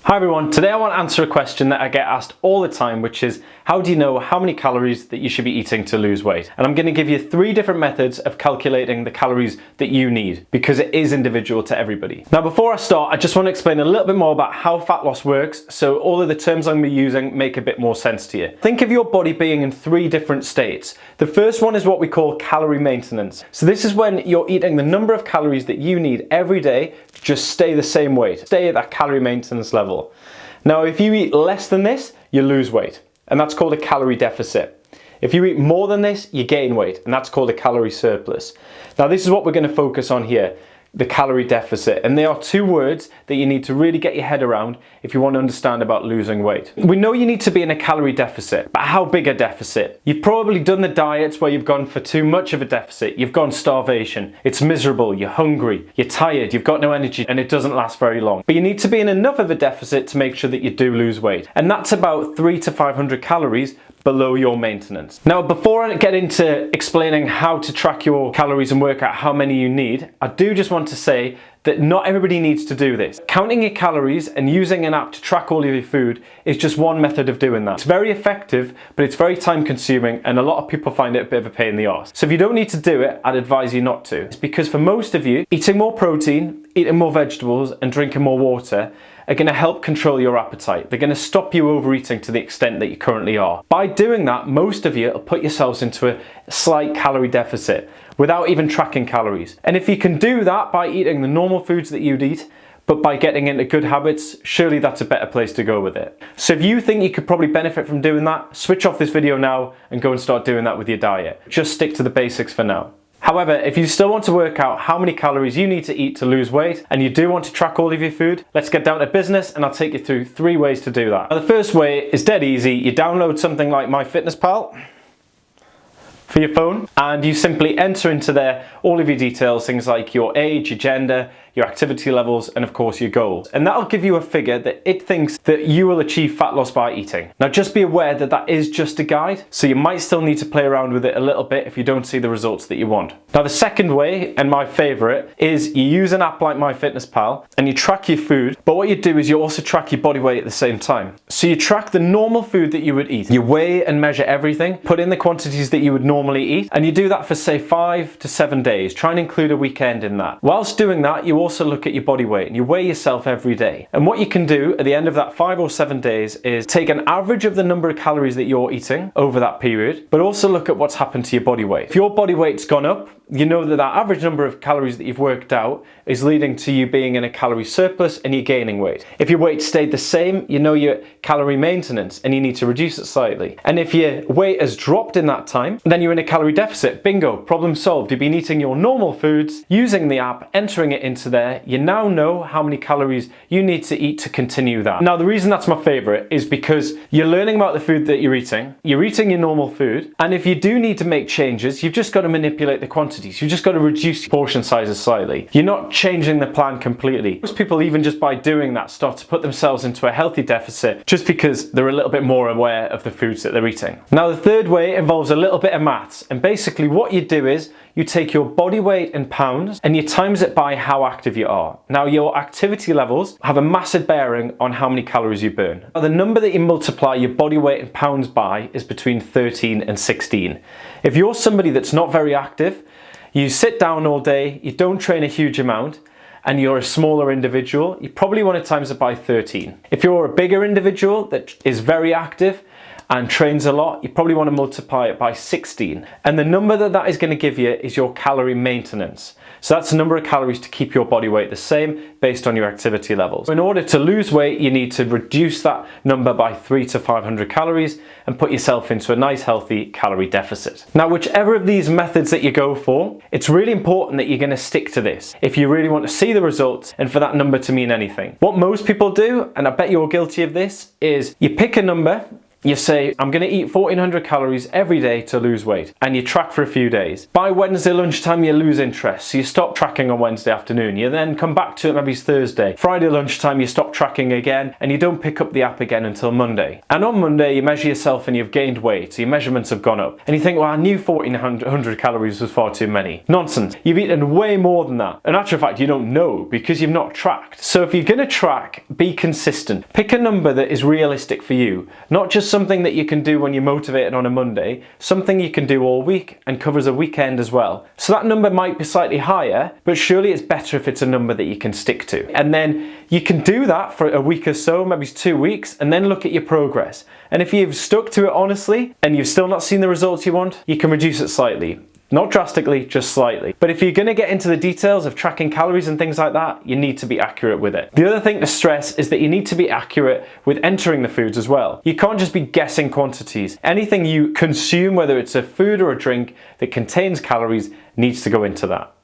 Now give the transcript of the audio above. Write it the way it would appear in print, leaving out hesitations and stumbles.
Hi everyone, today I want to answer a question that I get asked all the time, which is how do you know how many calories that you should be eating to lose weight? And I'm going to give you 3 different methods of calculating the calories that you need because it is individual to everybody. Now before I start, I just want to explain a little bit more about how fat loss works so all of the terms I'm going to be using make a bit more sense to you. Think of your body being in 3 different states. The first one is what we call calorie maintenance. So this is when you're eating the number of calories that you need every day to just stay the same weight, stay at that calorie maintenance level. Now, if you eat less than this, you lose weight, and that's called a calorie deficit. If you eat more than this, you gain weight, and that's called a calorie surplus. Now, this is what we're going to focus on here, the calorie deficit, and they are 2 words that you need to really get your head around if you want to understand about losing weight. We know you need to be in a calorie deficit, but how big a deficit? You've probably done the diets where you've gone for too much of a deficit, you've gone starvation, it's miserable, you're hungry, you're tired, you've got no energy, and it doesn't last very long. But you need to be in enough of a deficit to make sure that you do lose weight, and that's about 300 to 500 calories below your maintenance. Now, before I get into explaining how to track your calories and work out how many you need, I do just want to say that not everybody needs to do this. Counting your calories and using an app to track all of your food is just one method of doing that. It's very effective, but it's very time consuming and a lot of people find it a bit of a pain in the arse. So if you don't need to do it, I'd advise you not to. It's because for most of you, eating more protein, eating more vegetables and drinking more water are going to help control your appetite. They're going to stop you overeating to the extent that you currently are. By doing that, most of you will put yourselves into a slight calorie deficit without even tracking calories. And if you can do that by eating the normal foods that you'd eat, but by getting into good habits, surely that's a better place to go with it. So if you think you could probably benefit from doing that, switch off this video now and go and start doing that with your diet. Just stick to the basics for now. However, if you still want to work out how many calories you need to eat to lose weight, and you do want to track all of your food, let's get down to business and I'll take you through 3 ways to do that. Now, the first way is dead easy. You download something like MyFitnessPal for your phone and you simply enter into there all of your details, things like your age, your gender, your activity levels, and of course your goals. And that'll give you a figure that it thinks that you will achieve fat loss by eating. Now just be aware that that is just a guide, so you might still need to play around with it a little bit if you don't see the results that you want. Now the second way, and my favorite, is you use an app like MyFitnessPal and you track your food, but what you do is you also track your body weight at the same time. So you track the normal food that you would eat. You weigh and measure everything, put in the quantities that you would normally eat, and you do that for say 5 to 7 days. Try and include a weekend in that. Whilst doing that, you also look at your body weight and you weigh yourself every day. And what you can do at the end of that 5 or 7 days is take an average of the number of calories that you're eating over that period, but also look at what's happened to your body weight. If your body weight's gone up, you know that that average number of calories that you've worked out is leading to you being in a calorie surplus and you're gaining weight. If your weight stayed the same, you know you're calorie maintenance and you need to reduce it slightly. And if your weight has dropped in that time, then you're in a calorie deficit. Bingo, problem solved. You've been eating your normal foods, using the app, entering it into there. You now know how many calories you need to eat to continue that. Now, the reason that's my favorite is because you're learning about the food that you're eating your normal food, and if you do need to make changes, you've just got to manipulate the quantities. You've just got to reduce your portion sizes slightly. You're not changing the plan completely. Most people, even just by doing that, start to put themselves into a healthy deficit just because they're a little bit more aware of the foods that they're eating. Now, the third way involves a little bit of maths, and basically what you do is you take your body weight in pounds and you times it by how active you are. Now, your activity levels have a massive bearing on how many calories you burn. Now, the number that you multiply your body weight in pounds by is between 13 and 16. If you're somebody that's not very active, you sit down all day, you don't train a huge amount, and you're a smaller individual, you probably want to times it by 13. If you're a bigger individual that is very active and trains a lot, you probably want to multiply it by 16. And the number that that is going to give you is your calorie maintenance. So that's the number of calories to keep your body weight the same based on your activity levels. In order to lose weight, you need to reduce that number by 300 to 500 calories and put yourself into a nice healthy calorie deficit. Now, whichever of these methods that you go for, it's really important that you're going to stick to this if you really want to see the results and for that number to mean anything. What most people do, and I bet you're guilty of this, is you pick a number You say, I'm going to eat 1400 calories every day to lose weight, and you track for a few days. By Wednesday lunchtime you lose interest, so you stop tracking on Wednesday afternoon. You then come back to it maybe Thursday. Friday lunchtime you stop tracking again, and you don't pick up the app again until Monday. And on Monday you measure yourself and you've gained weight, so your measurements have gone up. And you think, well, I knew 1400 calories was far too many. Nonsense. You've eaten way more than that. In actual fact, you don't know because you've not tracked. So if you're going to track, be consistent. Pick a number that is realistic for you, not just something that you can do when you're motivated on a Monday, something you can do all week and covers a weekend as well. So that number might be slightly higher, but surely it's better if it's a number that you can stick to. And then you can do that for a week or so, maybe 2 weeks, and then look at your progress. And if you've stuck to it honestly and you've still not seen the results you want, you can reduce it slightly. Not drastically, just slightly. But if you're going to get into the details of tracking calories and things like that, you need to be accurate with it. The other thing to stress is that you need to be accurate with entering the foods as well. You can't just be guessing quantities. Anything you consume, whether it's a food or a drink that contains calories, needs to go into that.